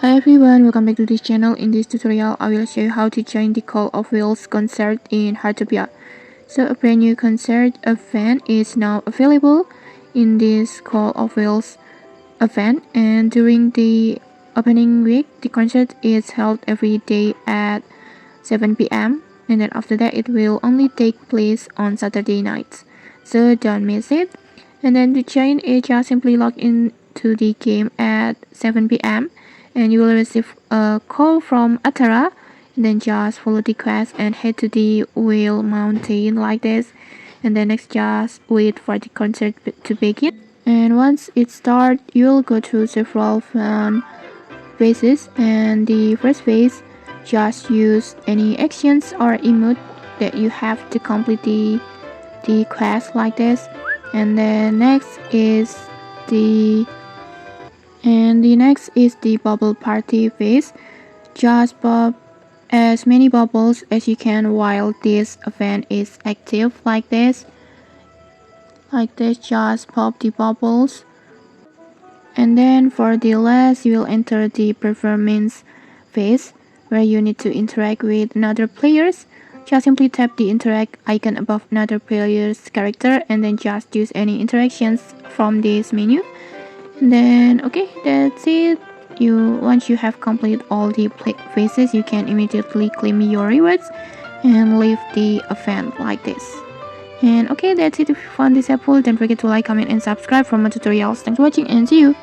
Hi everyone, welcome back to this channel. In this tutorial, I will show you how to join the Call of Wheels concert in Heartopia. So a brand new concert event is now available in this Call of Wheels event, and during the opening week, the concert is held every day at 7 p.m. and then after that it will only take place on Saturday nights. So don't miss it. And then to join it, just simply log into the game at 7 p.m. and you will receive a call from Atara, and then just follow the quest and head to the wheel mountain like this, and then next just wait for the concert to begin. And once it starts, you'll go through several fun phases, and the first phase, just use any actions or emote that you have to complete the quest like this. And then the next is the bubble party phase. Just pop as many bubbles as you can while this event is active like this. Just pop the bubbles. And then for the last, you will enter the performance phase where you need to interact with another players. Just simply tap the interact icon above another player's character and then just use any interactions from this menu. And then okay, that's it. Once you have completed all the phases, you can immediately claim your rewards and leave the event like this. And okay, that's it. If you found this helpful, don't forget to like, comment, and subscribe for more tutorials. Thanks for watching and see you.